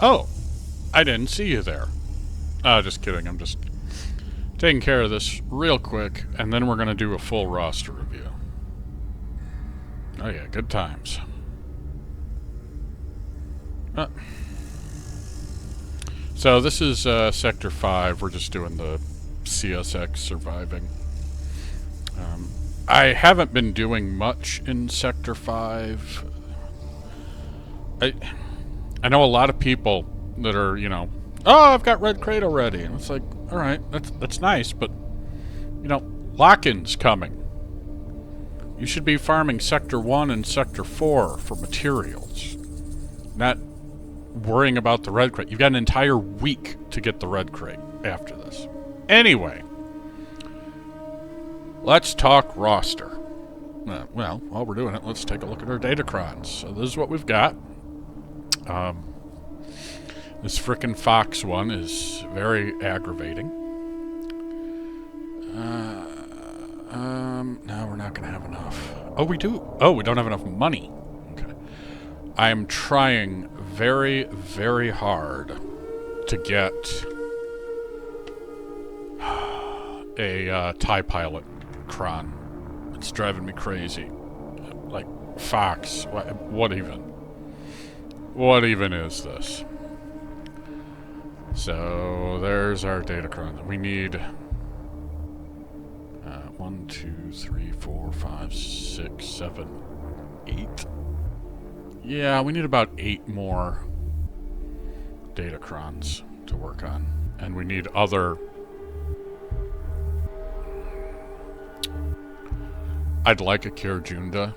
Oh, I didn't see you there. Just kidding. I'm just taking care of this real quick, and then we're going to do a full roster review. Oh yeah, good times. So this is Sector 5. We're just doing the CSX surviving. I haven't been doing much in Sector 5. I know a lot of people that are, oh, I've got Red Crate already. And it's like, all right, that's nice, but, lock-in's coming. You should be farming Sector 1 and Sector 4 for materials. Not worrying about the Red Crate. You've got an entire week to get the Red Crate after this. Anyway, let's talk roster. Well, while we're doing it, let's take a look at our datacrons. So this is what we've got. This frickin' Fox one is very aggravating. No, we're not gonna have enough. Oh, we do. Oh, we don't have enough money. Okay. I am trying very, very hard to get a TIE pilot cron. It's driving me crazy. Like, Fox. What even? What even is this? So, there's our datacron. We need 1, 2, 3, 4, 5, 6, 7, 8. Yeah, we need about 8 more datacrons to work on. And we need other... I'd like a Kirjunda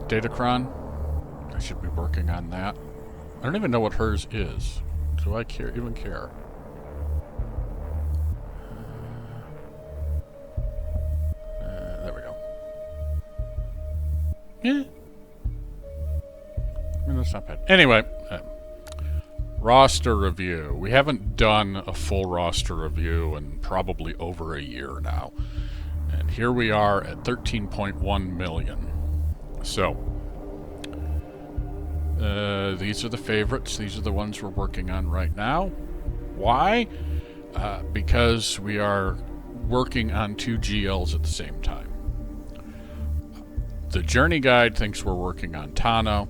datacron. I should be working on that. I don't even know what hers is. Do I even care? There we go. Yeah. I mean, that's not bad. Anyway, roster review. We haven't done a full roster review in probably over a year now. And here we are at 13.1 million. So, these are the favorites. These are the ones we're working on right now. Why? Because we are working on 2 GLs at the same time. The Journey Guide thinks we're working on Tano.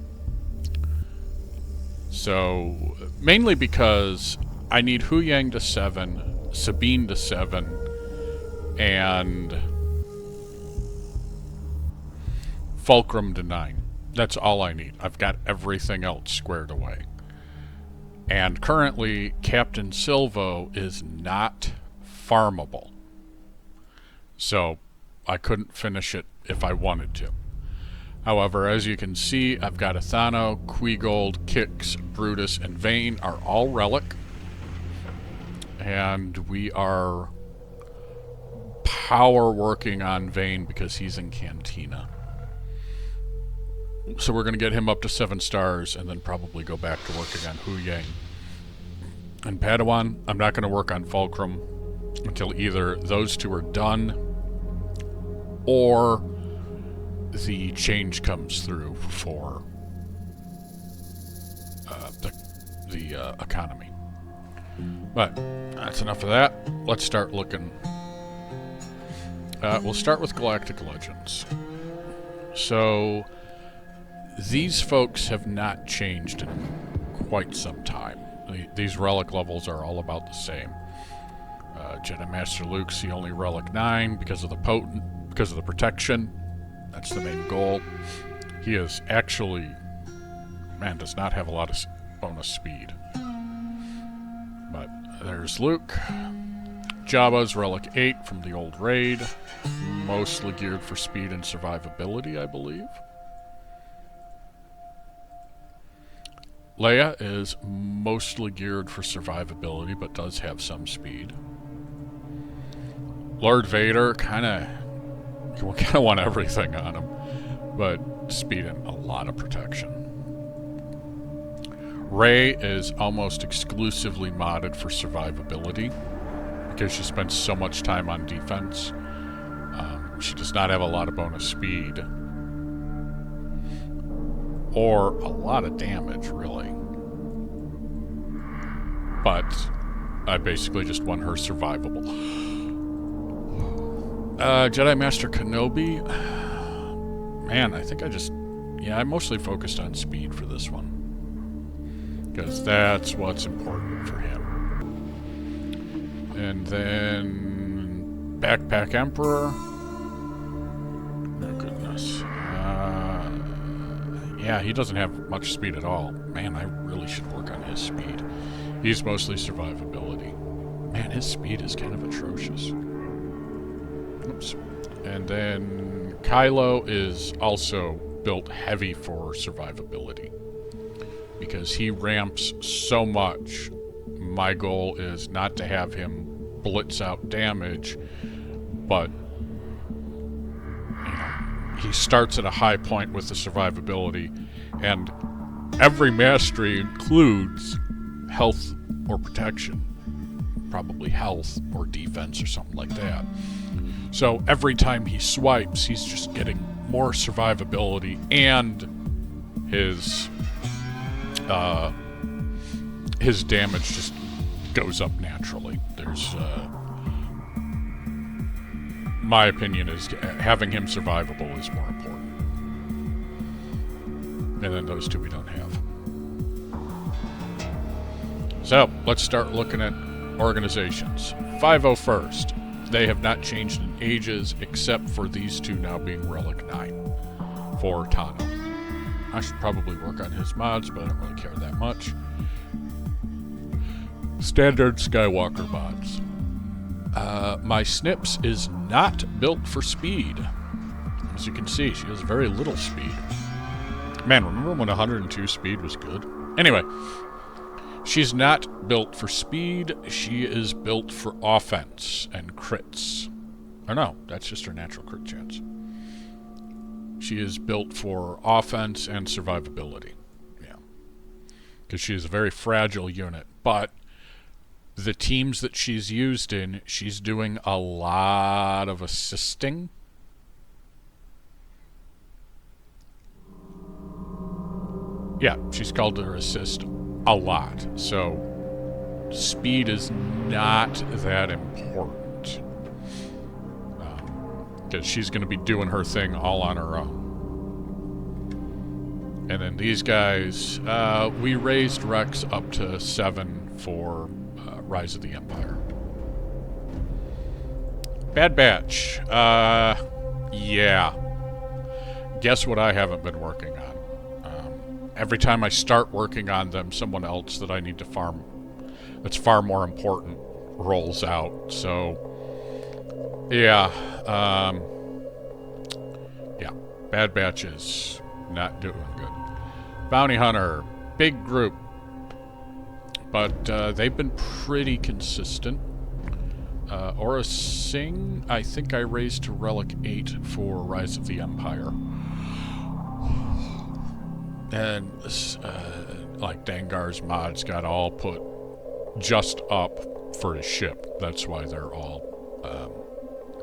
So, mainly because I need Hu Yang to 7, Sabine to 7, and Fulcrum to 9. That's all I need. I've got everything else squared away. And currently, Captain Silvo is not farmable. So, I couldn't finish it if I wanted to. However, as you can see, I've got Athano, Quigold, Kix, Brutus, and Vane are all relic. And we are power working on Vane because he's in Cantina. So we're going to get him up to 7 stars and then probably go back to working on Hu Yang. And Padawan, I'm not going to work on Fulcrum until either those 2 are done or the change comes through for the economy. But that's enough of that. Let's start looking. We'll start with Galactic Legends. So these folks have not changed in quite some time. These relic levels are all about the same. Jedi Master Luke's the only relic 9 because of the protection. That's the main goal. He is actually, does not have a lot of bonus speed. But there's Luke. Jabba's relic 8 from the old raid, mostly geared for speed and survivability, I believe. Leia is mostly geared for survivability, but does have some speed. Lord Vader, kind of want everything on him, but speed and a lot of protection. Rey is almost exclusively modded for survivability because she spends so much time on defense. She does not have a lot of bonus speed. or a lot of damage, really. But I basically just won her survivable. Jedi Master Kenobi. Man, I think I mostly focused on speed for this one. Because that's what's important for him. And then Backpack Emperor. Oh, goodness. Yeah, he doesn't have much speed at all. Man, I really should work on his speed. He's mostly survivability. Man, his speed is kind of atrocious. Oops. And then Kylo is also built heavy for survivability. Because he ramps so much, my goal is not to have him blitz out damage, but he starts at a high point with the survivability, and every mastery includes health or protection. Probably health or defense or something like that. So every time he swipes, he's just getting more survivability, and his damage just goes up naturally. There's my opinion is having him survivable is more important. And then those two we don't have. So let's start looking at organizations. 501st. They have not changed in ages except for these two now being Relic 9 for Tano. I should probably work on his mods, but I don't really care that much. Standard Skywalker mods. My Snips is not built for speed. As you can see, she has very little speed. Man, remember when 102 speed was good? Anyway, she's not built for speed. She is built for offense and crits. Or no, that's just her natural crit chance. She is built for offense and survivability. Yeah. Because she is a very fragile unit. But the teams that she's used in, she's doing a lot of assisting. Yeah, she's called her assist a lot. So speed is not that important. Because she's going to be doing her thing all on her own. And then these guys, we raised Rex up to 7 for Rise of the Empire. Bad Batch. Yeah. Guess what I haven't been working on? Every time I start working on them, someone else that I need to farm that's far more important rolls out. So, yeah. Yeah. Bad Batch is not doing good. Bounty Hunter. Big group. But they've been pretty consistent. Aura Singh, I think I raised to Relic 8 for Rise of the Empire. And like Dangar's mods got all put just up for his ship. That's why they're all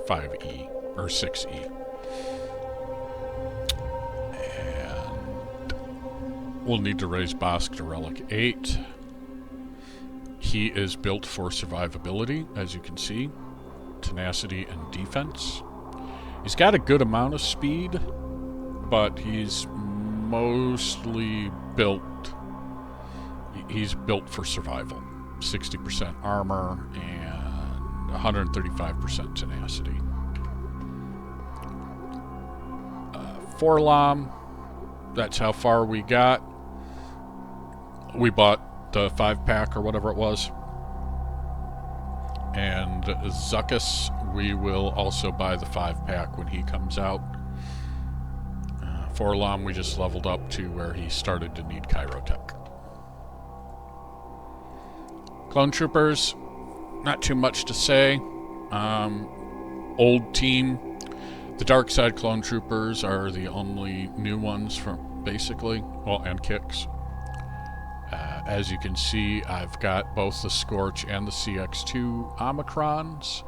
5E or 6E. And we'll need to raise Bosk to Relic 8. He is built for survivability, as you can see, tenacity and defense. He's got a good amount of speed, but he's mostly built. He's built for survival. 60% armor and 135% tenacity. Forlom, that's how far we got. We bought the 5-pack or whatever it was. And Zuckus, we will also buy the 5-pack when he comes out. Forlom, we just leveled up to where he started to need Chirotech. Clone Troopers, not too much to say. Old team. The Dark Side Clone Troopers are the only new ones from basically, well, and Kicks. As you can see, I've got both the Scorch and the CX2 Omicrons.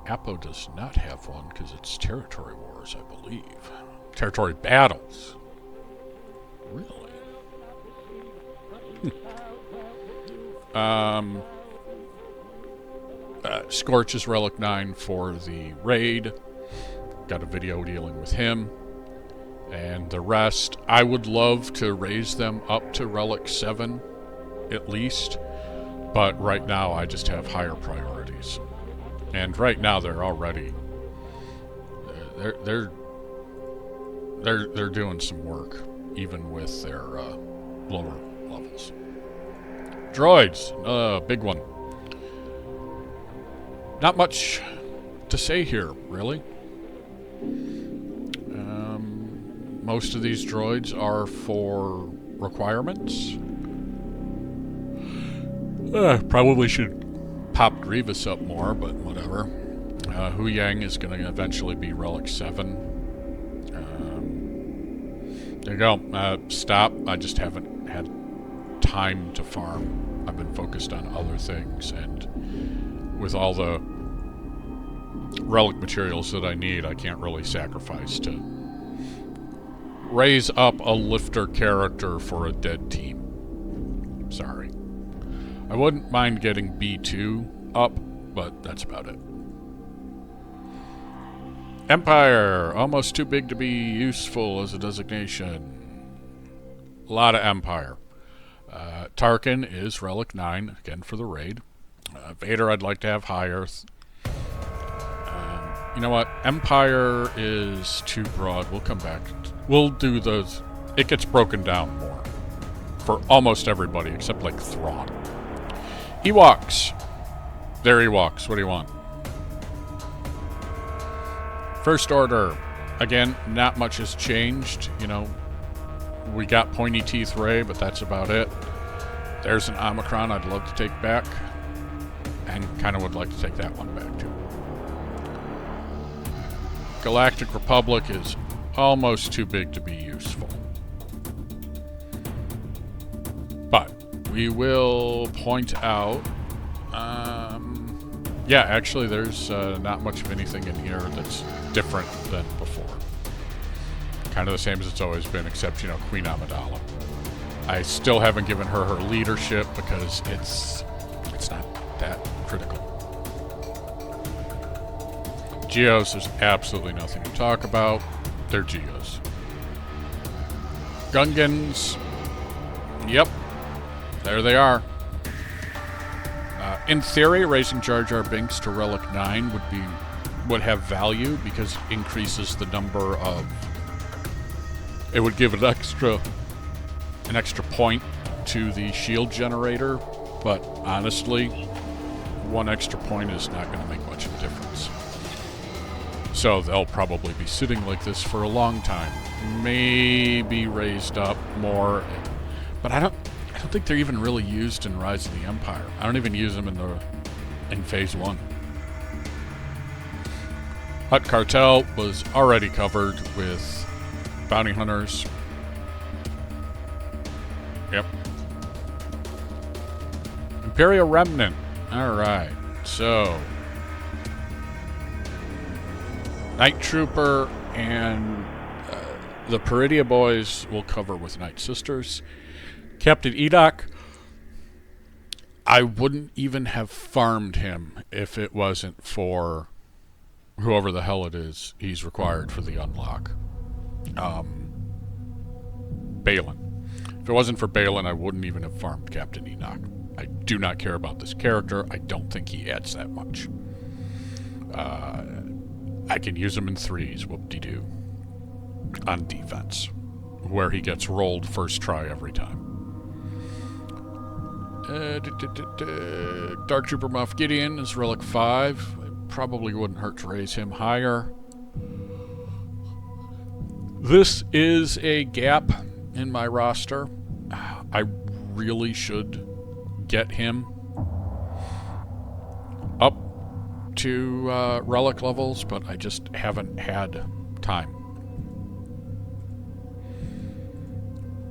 Apo does not have one because it's Territory Wars, I believe. Territory Battles. Really? um... Scorch is Relic 9 for the raid. Got a video dealing with him. And the rest, I would love to raise them up to Relic 7, at least. But right now, I just have higher priorities. And right now, they're already... They're doing some work, even with their lower levels. Droids, big one. Not much to say here, really. Most of these droids are for requirements. Probably should pop Grievous up more, but whatever. Hu Yang is going to eventually be Relic 7. There you go. Stop. I just haven't had time to farm. I've been focused on other things, and with all the relic materials that I need, I can't really sacrifice to raise up a lifter character for a dead team. Sorry. I wouldn't mind getting B2 up, but that's about it. Empire, almost too big to be useful as a designation. A lot of Empire. Tarkin is Relic 9, again for the raid. Vader I'd like to have higher. You know what? Empire is too broad. We'll come back. We'll do those. It gets broken down more. For almost everybody, except like Thrawn. Ewoks. There Ewoks. What do you want? First Order. Again, not much has changed. You know, we got Pointy Teeth Rey, but that's about it. There's an Omicron I'd love to take back. And kind of would like to take that one back, too. Galactic Republic is almost too big to be useful. But we will point out... yeah, actually there's not much of anything in here that's different than before. Kind of the same as it's always been, except, you know, Queen Amidala. I still haven't given her her leadership because it's not that critical. Geos, there's absolutely nothing to talk about. They're Geos. Gungans, yep, there they are. In theory, raising Jar Jar Binks to Relic 9 would have value because it increases the number of... It would give an extra point to the shield generator, but honestly, one extra point is not going to make much of a difference. So they'll probably be sitting like this for a long time. Maybe raised up more, but I don't think they're even really used in Rise of the Empire. I don't even use them in Phase 1. Hutt Cartel was already covered with bounty hunters. Yep. Imperial Remnant. Alright, so Night Trooper and the Peridia boys will cover with Night Sisters. Captain Edok, I wouldn't even have farmed him if it wasn't for whoever the hell it is he's required for the unlock. Balin. If it wasn't for Balin, I wouldn't even have farmed Captain Enoch. I do not care about this character. I don't think he adds that much. I can use him in 3s, whoop-de-doo, on defense, where he gets rolled first try every time. Dark Trooper Moff Gideon is Relic 5. It probably wouldn't hurt to raise him higher. This is a gap in my roster. I really should get him up to relic levels, but I just haven't had time.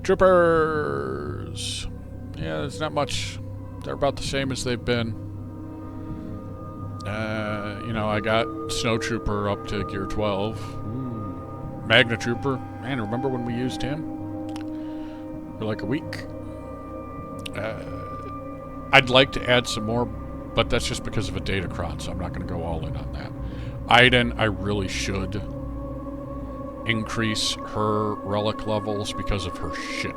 Troopers! Yeah, there's not much. They're about the same as they've been. You know, I got Snow Trooper up to Gear 12. Ooh. Magna Trooper. Man, remember when we used him? for like a week. I'd like to add some more, but that's just because of a datacron, so I'm not going to go all in on that. Aiden, I really should increase her relic levels because of her ship.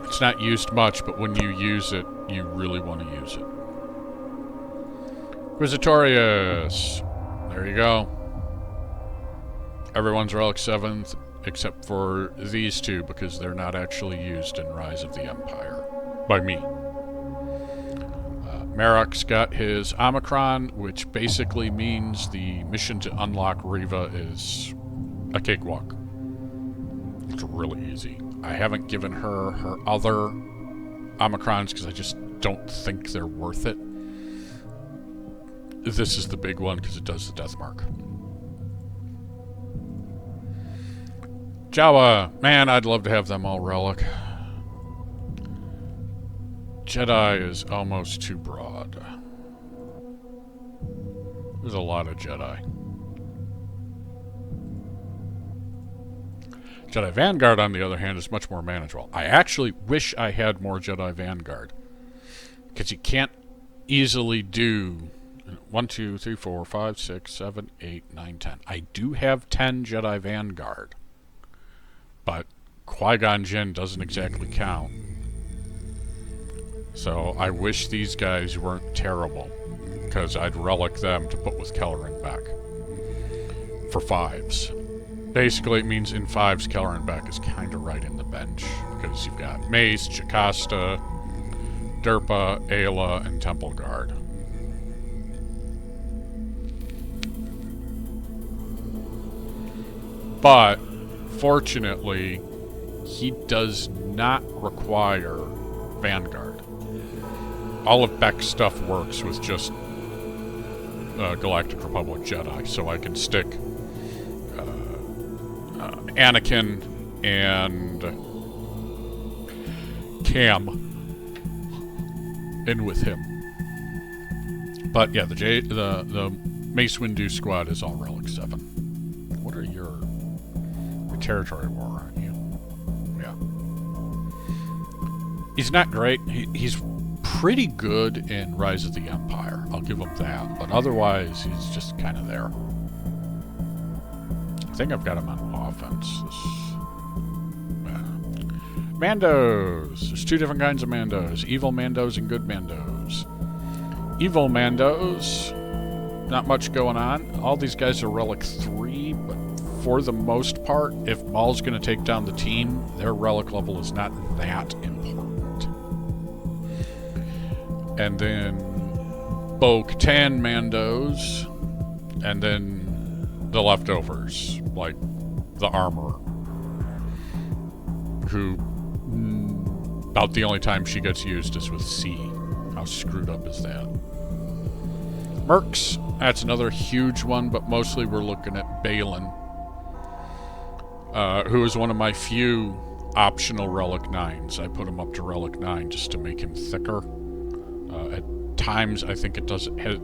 It's not used much, but when you use it, you really want to use it. Quisitorius. There you go. Everyone's relic 7th, except for these two, because they're not actually used in Rise of the Empire. By me. Marok's got his Omicron, which basically means the mission to unlock Riva is a cakewalk. It's really easy. I haven't given her her other Omicrons because I just don't think they're worth it. This is the big one because it does the death mark. Jawa. Man, I'd love to have them all relic. Jedi is almost too broad. There's a lot of Jedi. Jedi Vanguard, on the other hand, is much more manageable. I actually wish I had more Jedi Vanguard. Because you can't easily do 1, 2, 3, 4, 5, 6, 7, 8, 9, 10. I do have 10 Jedi Vanguard. But Qui-Gon Jinn doesn't exactly count. So I wish these guys weren't terrible. Because I'd relic them to put with Kelleran Beck. For 5s. Basically, it means in 5s, Kelleran Beck is kind of right in the bench. Because you've got Mace, Jocasta, Derpa, Ayla, and Temple Guard. But, fortunately, he does not require Vanguard. All of Beck's stuff works with just Galactic Republic Jedi, so I can stick Anakin and Cam in with him. But yeah, the Mace Windu squad is all Relic 7. What are your territory war, aren't you? Yeah. He's not great. He's pretty good in Rise of the Empire. I'll give him that. But otherwise, he's just kind of there. I think I've got him on offense. Mandos. There's two different kinds of Mandos. Evil Mandos and good Mandos. Evil Mandos, not much going on. All these guys are Relic 3, but for the most part, if Maul's going to take down the team, their Relic level is not that important. And then Bo-Katan Mandos, and then the leftovers, like the Armorer, who about the only time she gets used is with C. How screwed up is that? Mercs, that's another huge one, but mostly we're looking at Balin, who is one of my few optional Relic 9s. I put him up to Relic 9 just to make him thicker. At times, I think it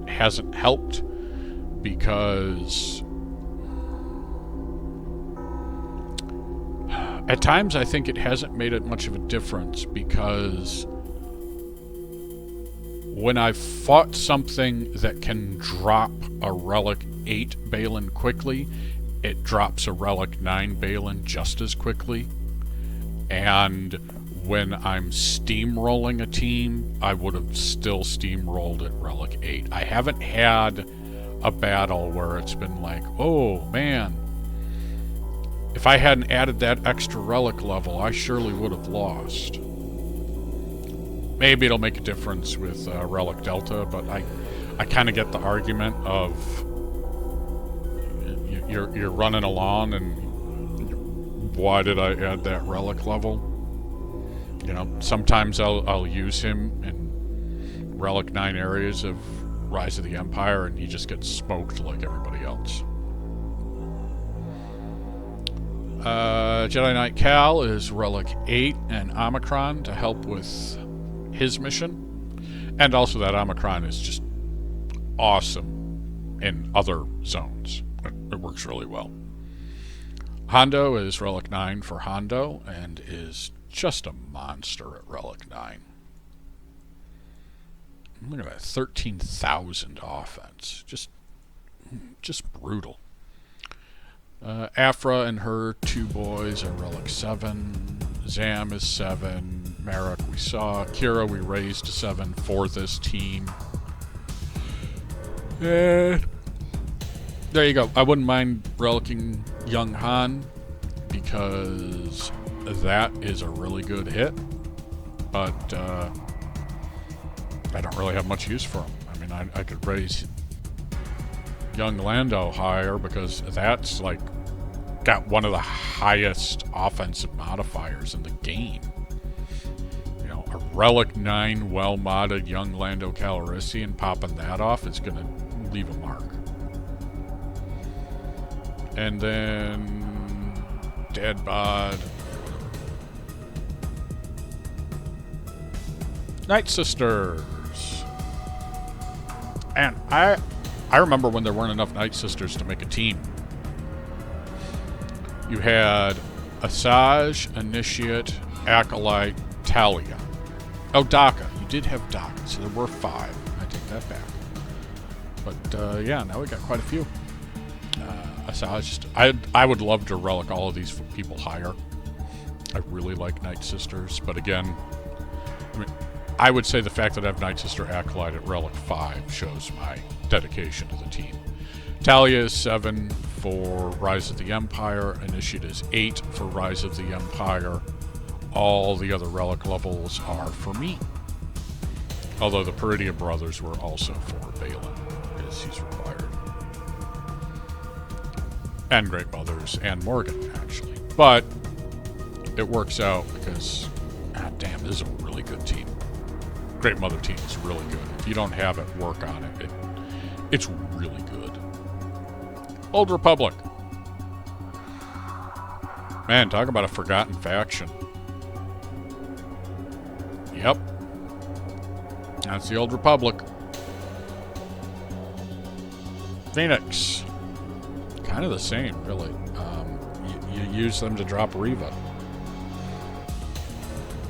hasn't helped because at times I think it hasn't made it much of a difference because when I've fought something that can drop a Relic 8 Balin quickly, it drops a Relic 9 Balin just as quickly. And when I'm steamrolling a team, I would have still steamrolled at Relic 8. I haven't had a battle where it's been like, oh man, if I hadn't added that extra Relic level, I surely would have lost. Maybe it'll make a difference with Relic Delta, but I kind of get the argument of you're running along and why did I add that Relic level? You know, sometimes I'll use him in Relic 9 areas of Rise of the Empire and he just gets smoked like everybody else. Jedi Knight Cal is Relic 8 and Omicron to help with his mission. And also that Omicron is just awesome in other zones. It works really well. Hondo is Relic 9 for Hondo and is just a monster at Relic 9. Look at that, 13,000 offense. Just brutal. Afra and her two boys are Relic 7. Zam is 7. Marek we saw. Kira we raised to 7 for this team. And there you go. I wouldn't mind relicking Young Han because that is a really good hit. But I don't really have much use for him. I mean, I could raise Young Lando higher because that's like got one of the highest offensive modifiers in the game. You know, a Relic 9 well-modded Young Lando Calrissian, popping that off is going to leave a mark. And then Dead Bod. Night Sisters. And I remember when there weren't enough Night Sisters to make a team. You had Asajj, Initiate, Acolyte, Talia. Oh, Daka. You did have Daka, so there were 5. I take that back. But yeah, now we got quite a few. Asajj. I would love to relic all of these people higher. I really like Night Sisters, but again, I mean, I would say the fact that I have Night Sister Acolyte at Relic 5 shows my dedication to the team. Talia is 7 for Rise of the Empire. Initiate is 8 for Rise of the Empire. All the other Relic levels are for me. Although the Peridia brothers were also for Balin, because he's required. And Great Mothers and Morgan, actually. But it works out because, god damn, this is a really good team. Great Mother team is really good. If you don't have it, work on it. It's really good. Old Republic. Man, talk about a forgotten faction. Yep. That's the Old Republic. Phoenix. Kind of the same, really. You use them to drop Reva.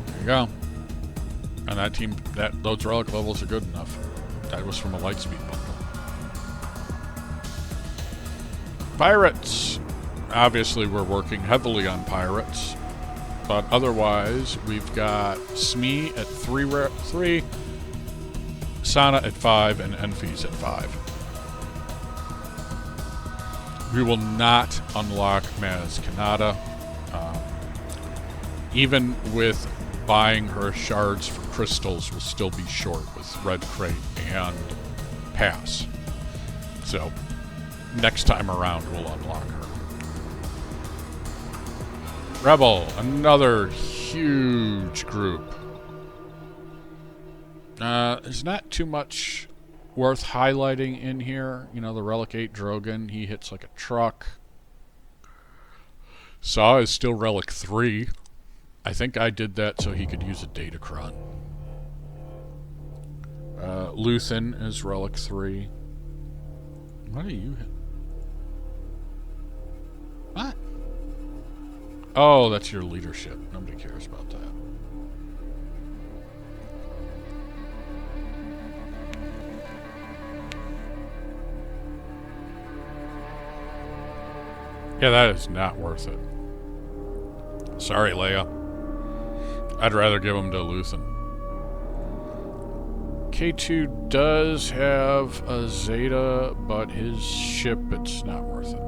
There you go. And that team, those relic levels are good enough. That was from a Lightspeed bundle. Pirates. Obviously, we're working heavily on pirates. But otherwise, we've got Smee at 3, Sana at 5, and Enfys at 5. We will not unlock Maz Kanata. Even with buying her shards for crystals, will still be short with Red Crate and Pass. So, next time around, we'll unlock her. Rebel, another huge group. There's not too much worth highlighting in here. You know, the Relic 8 Drogon, he hits like a truck. Saw is still Relic 3. I think I did that so he could use a Datacron. Luthen is Relic 3. What are you hit? What? Oh, that's your leadership. Nobody cares about that. Yeah, that is not worth it. Sorry, Leia. I'd rather give them to Luthen. K2 does have a Zeta, but his ship, it's not worth it.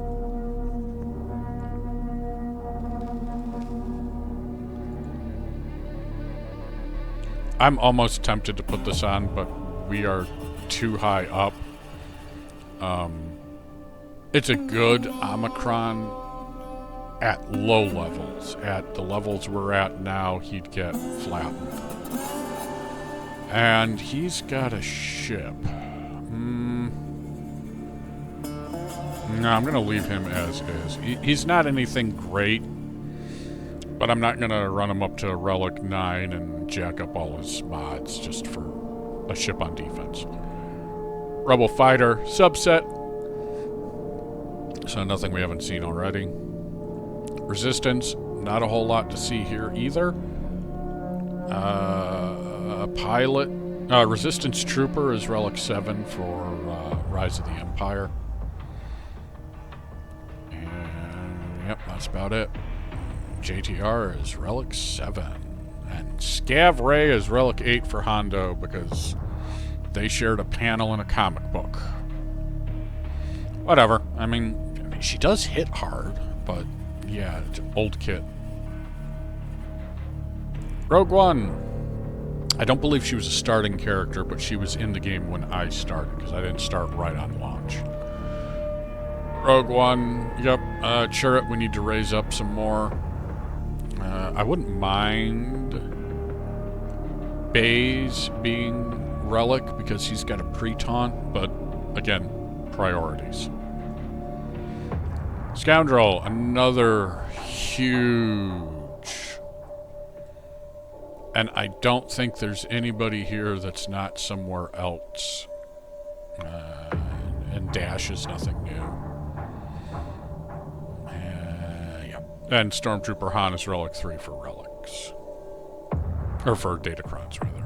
I'm almost tempted to put this on, but we are too high up. It's a good Omicron at low levels. At the levels we're at now, he'd get flattened. And he's got a ship. No, I'm going to leave him as is. He's not anything great, but I'm not going to run him up to Relic 9 and jack up all his mods just for a ship on defense. Rebel Fighter subset. So nothing we haven't seen already. Resistance, not a whole lot to see here either. Pilot, Resistance Trooper is Relic 7 for Rise of the Empire. And, yep, that's about it. JTR is Relic 7. And Scav Ray is Relic 8 for Hondo because they shared a panel in a comic book. Whatever. I mean, she does hit hard, but yeah, it's old kit. Rogue One. I don't believe she was a starting character, but she was in the game when I started, because I didn't start right on launch. Rogue One, yep, Chirrut, we need to raise up some more. I wouldn't mind Baze being Relic, because he's got a pre-taunt, but again, priorities. Scoundrel, another huge. And I don't think there's anybody here that's not somewhere else. And Dash is nothing new. Yeah. And Stormtrooper Han is Relic 3 for relics. Or for Datacrons, rather.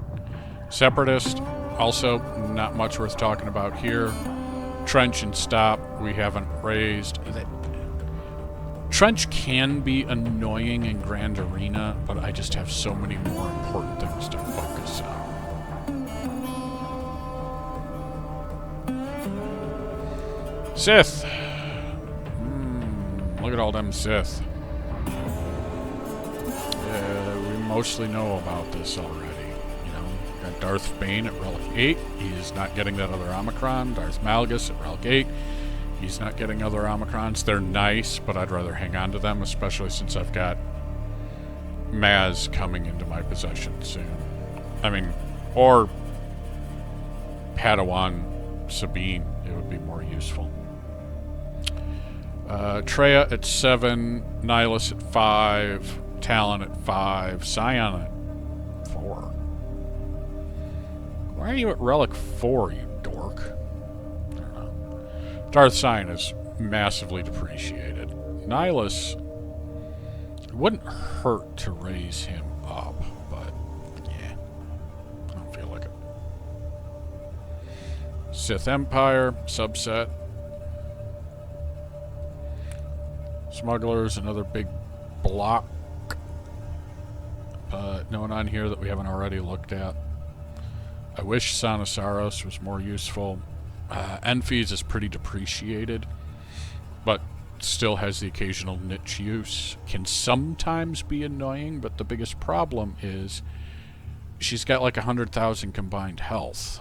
Separatist, also not much worth talking about here. Trench and Stop, we haven't raised. Trench can be annoying in Grand Arena, but I just have so many more important things to focus on. Sith. Look at all them Sith. We mostly know about this already. You know, got Darth Bane at Relic 8. He's not getting that other Omicron. Darth Malgus at Relic 8. He's not getting other Omicrons. They're nice, but I'd rather hang on to them, especially since I've got Maz coming into my possession soon. I mean, or Padawan Sabine. It would be more useful. Traya at 7, Nihilus at 5, Talon at 5, Scion at 4. Why are you at Relic 4, you dork? Darth Scion is massively depreciated. Nihilus, it wouldn't hurt to raise him up, but yeah, I don't feel like it. Sith Empire, subset. Smugglers, another big block. No one on here that we haven't already looked at. I wish Sanasaros was more useful. Enfys is pretty depreciated, but still has the occasional niche use. Can sometimes be annoying, but the biggest problem is she's got like 100,000 combined health.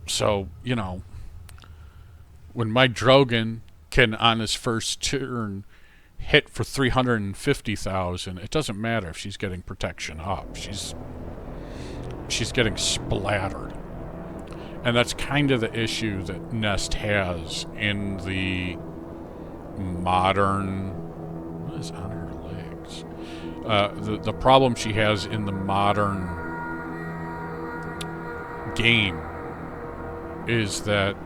So, you know, when my Drogon can, on his first turn, hit for 350,000, it doesn't matter if she's getting protection up. She's getting splattered. And that's kind of the issue that Nest has in the modern... What is on her legs? The problem she has in the modern game is that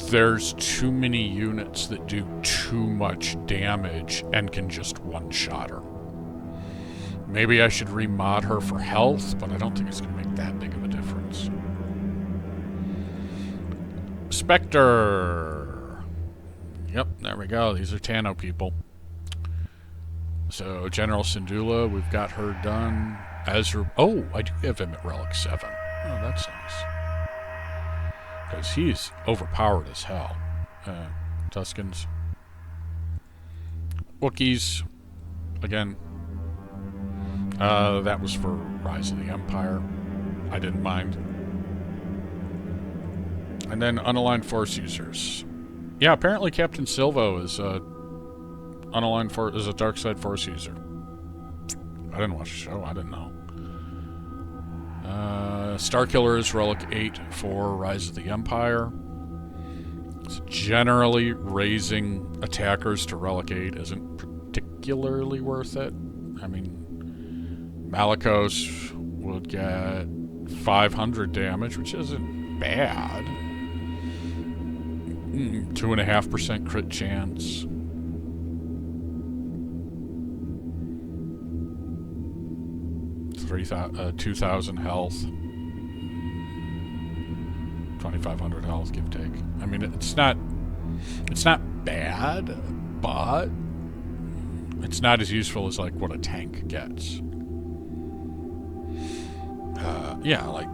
there's too many units that do too much damage and can just one-shot her. Maybe I should remod her for health, but I don't think it's going to make that big of a difference. Spectre. Yep, there we go. These are Tano people. So, General Syndulla, we've got her done. Ezra... Oh, I do have him at Relic 7. Oh, that's nice. Because he's overpowered as hell. Tuskens. Wookiees. Again. That was for Rise of the Empire. I didn't mind. And then unaligned Force users. Yeah, apparently Captain Silvo is unaligned is a dark side Force user. I didn't watch the show. I didn't know. Starkiller is Relic 8 for Rise of the Empire. It's generally raising attackers to Relic 8 isn't particularly worth it. I mean, Malicos would get 500 damage, which isn't bad. 2.5% crit chance. 2,000 health. 2,500 health, give take. I mean, it's not bad, but it's not as useful as like what a tank gets. Yeah, like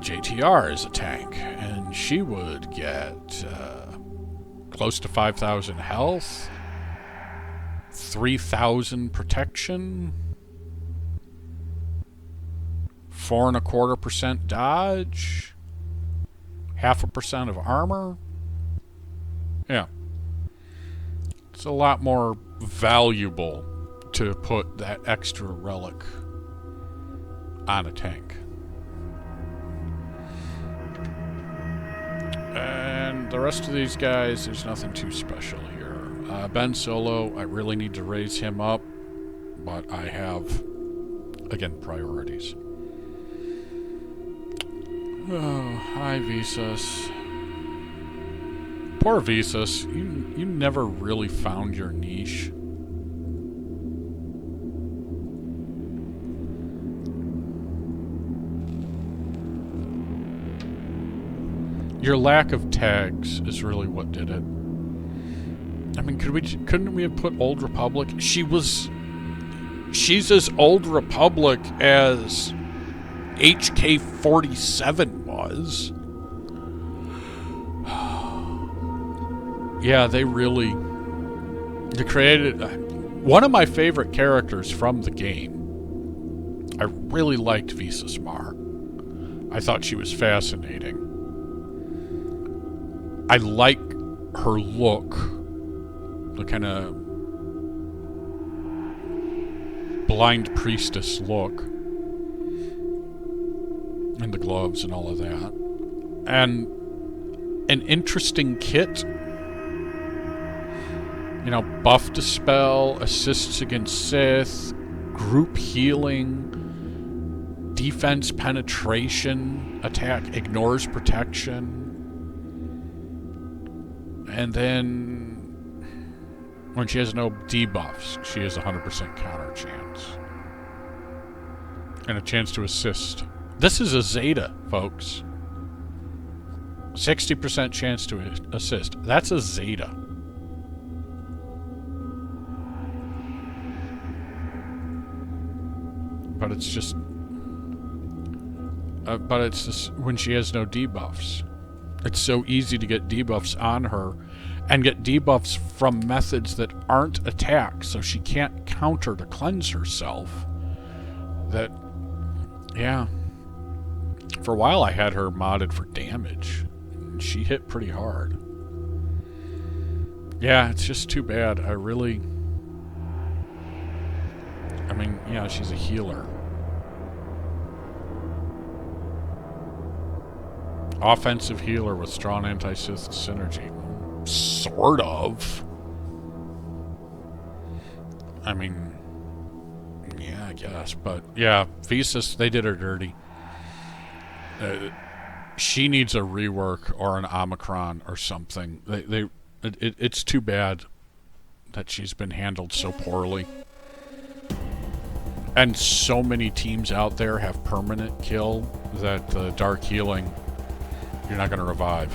JTR is a tank, and she would get close to 5,000 health, 3,000 protection, 4.25% dodge, 0.5% of armor. Yeah. It's a lot more valuable to put that extra relic on a tank. And the rest of these guys, there's nothing too special here. Ben Solo, I really need to raise him up, but I have, again, priorities. Oh, hi, Visas. Poor Visas. You never really found your niche. Your lack of tags is really what did it. I mean, couldn't we have put Old Republic? She's as Old Republic as HK-47 was. Yeah, they created one of my favorite characters from the game. I really liked Visas Mar. I thought she was fascinating. I like her look, the kind of blind priestess look, and the gloves and all of that, and an interesting kit. You know, buff dispel, assists against Sith, group healing, defense penetration, attack ignores protection. And then, when she has no debuffs, she has a 100% counter chance. And a chance to assist. This is a Zeta, folks. 60% chance to assist. That's a Zeta. But it's just when she has no debuffs. It's so easy to get debuffs on her and get debuffs from methods that aren't attacks, so she can't counter to cleanse herself. That, yeah. For a while I had her modded for damage. She hit pretty hard. Yeah, it's just too bad. I mean, yeah, she's a healer. Offensive healer with strong anti-Sith synergy. Sort of. I mean, yeah, I guess. But, yeah, Visas, they did her dirty. She needs a rework or an Omicron or something. It's too bad that she's been handled so poorly. And so many teams out there have permanent kill that the dark healing, you're not going to revive.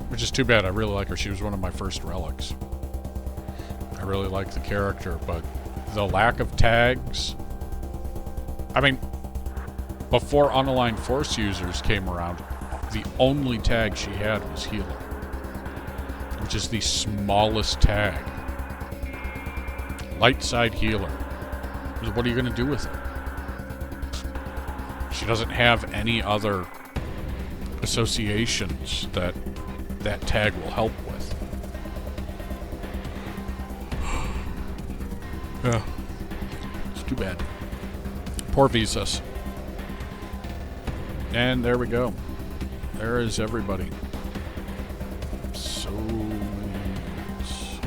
Which is too bad. I really like her. She was one of my first relics. I really like the character, but the lack of tags. I mean, before unaligned force users came around, the only tag she had was healer, which is the smallest tag. Light side healer. What are you going to do with it? She doesn't have any other associations that that tag will help with. Yeah. It's too bad. Poor Visas. And there we go. There is everybody. So many units.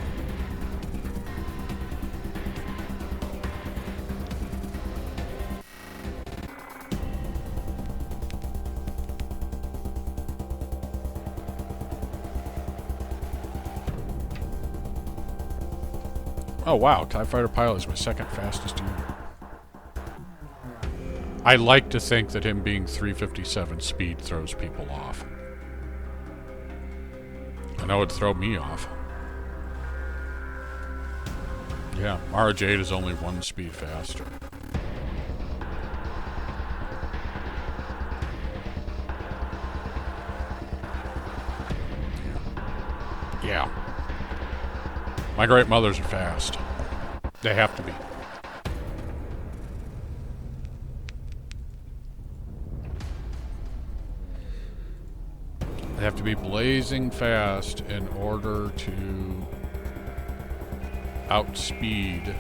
Oh wow, TIE Fighter Pilot is my second fastest unit. I like to think that him being 357 speed throws people off. I know it'd throw me off. Yeah, Mara Jade is only 1 speed faster. Yeah. My great mothers are fast. They have to be. They have to be blazing fast in order to outspeed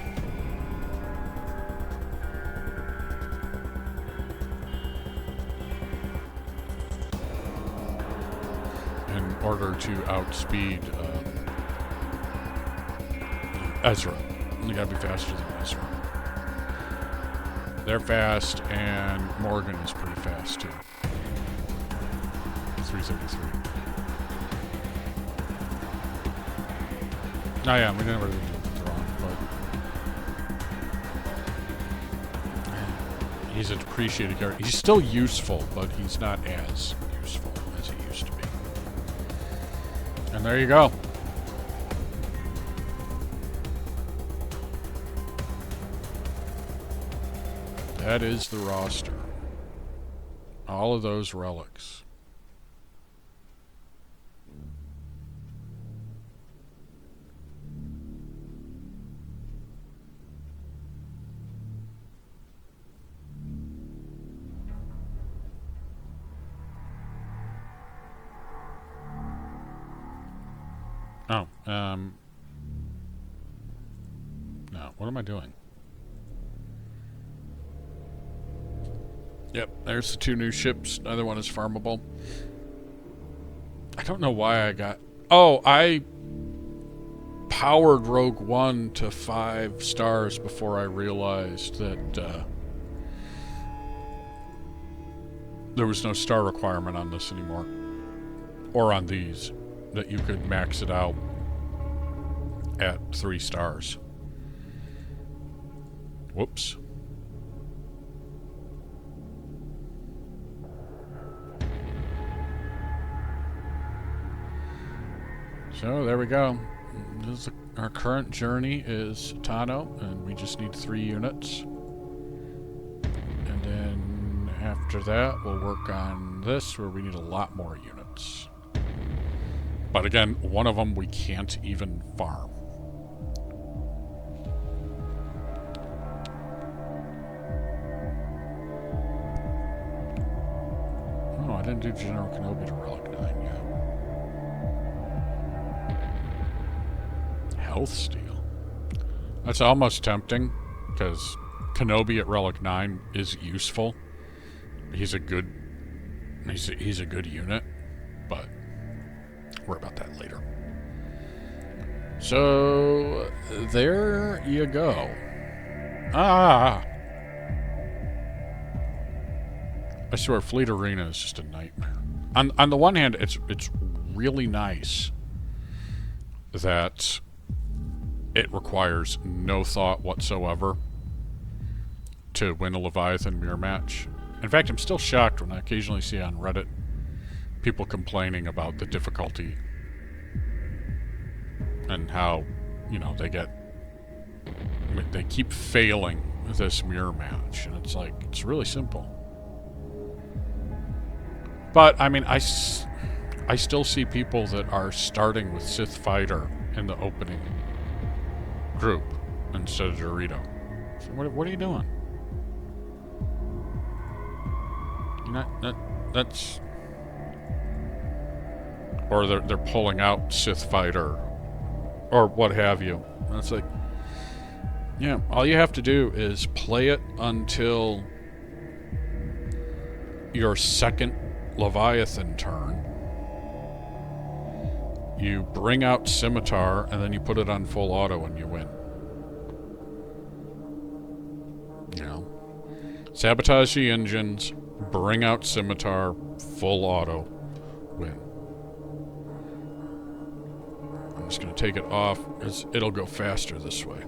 Ezra. You gotta be faster than Ezra. They're fast, and Morgan is pretty fast too. 373. Oh yeah, we never did it wrong, but he's a depreciated character. He's still useful, but he's not as useful as he used to be. And there you go. That is the roster. All of those relics. Oh, no, what am I doing? Yep, there's the 2 new ships. Neither one is farmable. I don't know why I got... Oh, I powered Rogue One to 5 stars before I realized that there was no star requirement on this anymore. Or on these. That you could max it out at 3 stars. Whoops. So there we go. Our current journey is Tano, and we just need 3 units. And then after that, we'll work on this, where we need a lot more units. But again, one of them we can't even farm. Oh, I didn't do General Kenobi to Relic 9 yet. Health Steal. That's almost tempting, because Kenobi at Relic 9 is useful. He's a good unit, but worry about that later. So there you go. I swear, Fleet Arena is just a nightmare. On the one hand, it's really nice that it requires no thought whatsoever to win a Leviathan mirror match. In fact, I'm still shocked when I occasionally see on Reddit people complaining about the difficulty and how, you know, they keep failing this mirror match, and it's like, it's really simple. But I mean, I still see people that are starting with Sith Fighter in the opening group instead of Dorito. So what are you doing? That's... Or they're pulling out Sith Fighter, or what have you. And it's like, yeah, all you have to do is play it until your second Leviathan turn. You bring out Scimitar, and then you put it on full auto and you win. You know? Sabotage the engines, bring out Scimitar, full auto, win. I'm just going to take it off, because it'll go faster this way.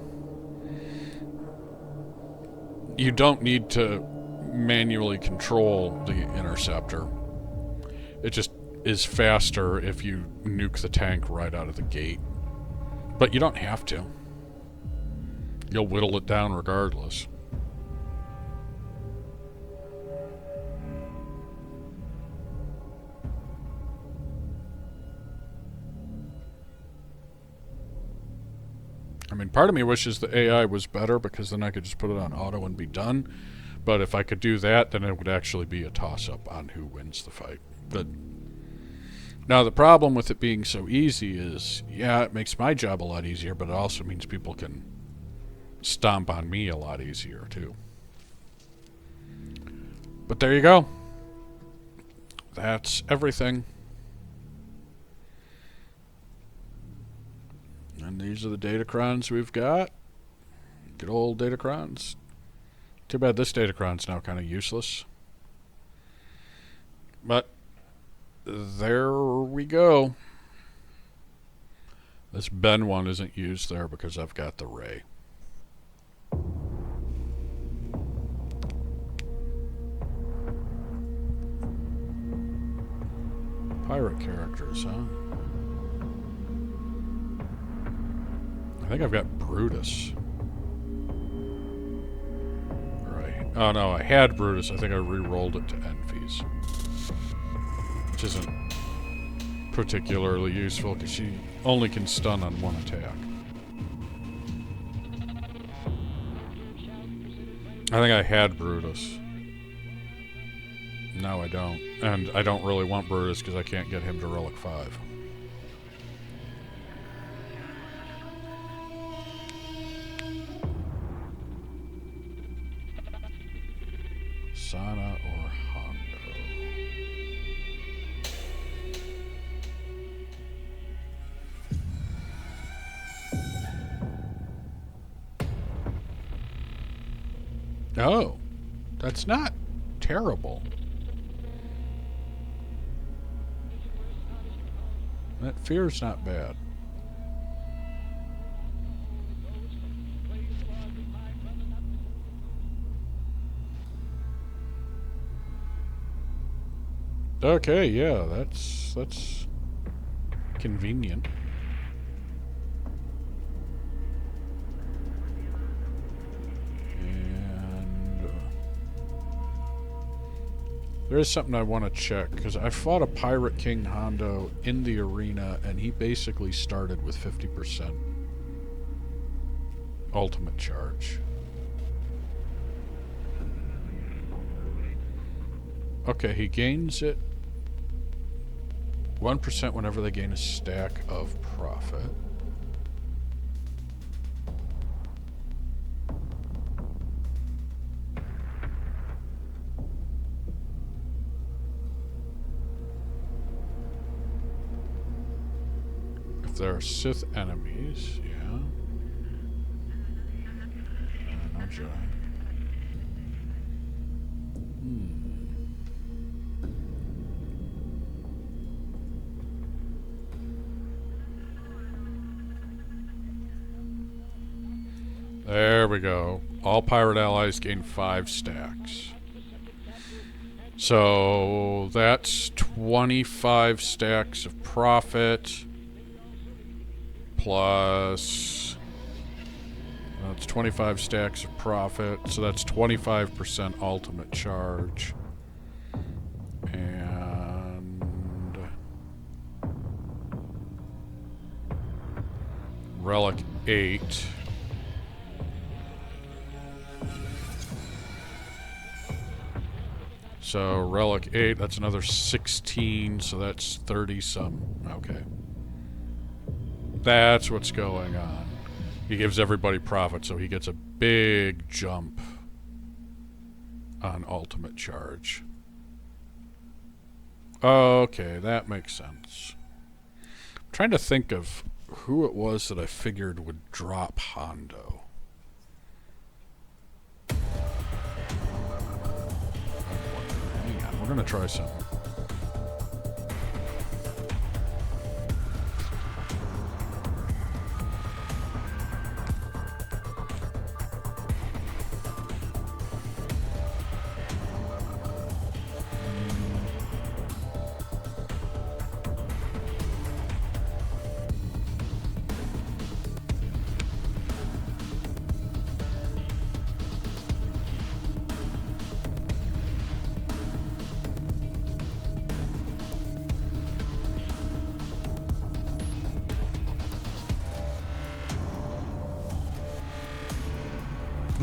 you don't need to manually control the interceptor. It just is faster if you nuke the tank right out of the gate. But you don't have to. You'll whittle it down regardless. I mean, part of me wishes the AI was better because then I could just put it on auto and be done. But if I could do that, then it would actually be a toss-up on who wins the fight. But now the problem with it being so easy is, yeah, it makes my job a lot easier, but it also means people can stomp on me a lot easier too. But there you go. That's everything. And these are the Datacrons we've got. Good old Datacrons. Too bad this Datacron's now kind of useless. But there we go. This Ben one isn't used there because I've got the Ray. Pirate characters, huh? I think I've got Brutus. Right. Oh no, I had Brutus. I think I re-rolled it to Enfies. Which isn't particularly useful because she only can stun on one attack. I think I had Brutus. No, I don't. And I don't really want Brutus because I can't get him to Relic 5. Sana or Hondo? Oh, that's not terrible. That fear's not bad. Okay, yeah, that's convenient. And there is something I want to check because I fought a Pirate King Hondo in the arena and he basically started with 50% ultimate charge. Okay, he gains it 1% whenever they gain a stack of profit. If there are Sith enemies, yeah. No Jedi. There we go. All pirate allies gain 5 stacks. So that's 25 stacks of profit plus that's 25 stacks of profit, so that's 25% ultimate charge. And Relic 8. So Relic 8, that's another 16, so that's 30 some. Okay. That's what's going on. He gives everybody profit, so he gets a big jump on ultimate charge. Okay, that makes sense. I'm trying to think of who it was that I figured would drop Hondo. We're gonna try something.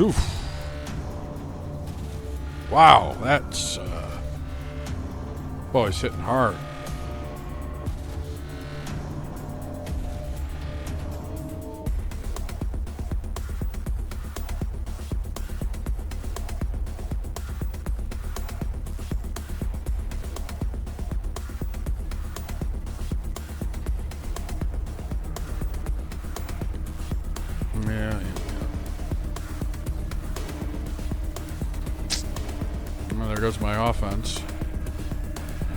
Oof. Wow, that's... boy, it's hitting hard. Yeah. Well, there goes my offense.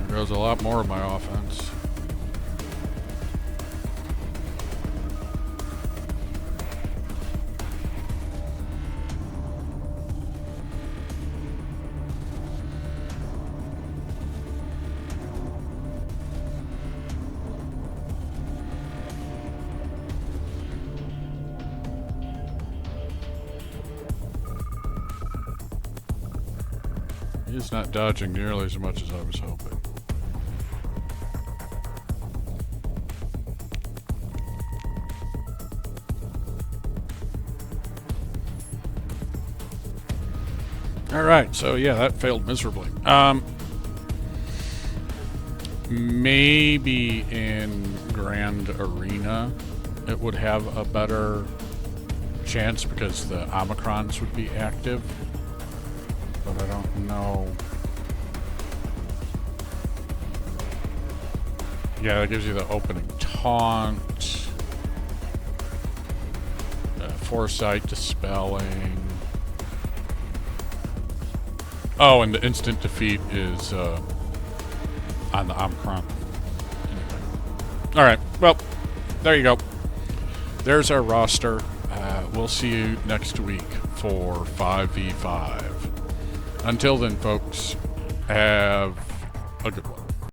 There goes a lot more of my offense. He's not dodging nearly as much as I was hoping. Alright, so yeah, that failed miserably. Maybe in Grand Arena it would have a better chance because the Omicrons would be active. But I don't know. Yeah, that gives you the opening taunt. Foresight dispelling. Oh, and the instant defeat is on the Omicron. Anyway. Alright, well, there you go. There's our roster. We'll see you next week for 5v5. Until then, folks, have a good one.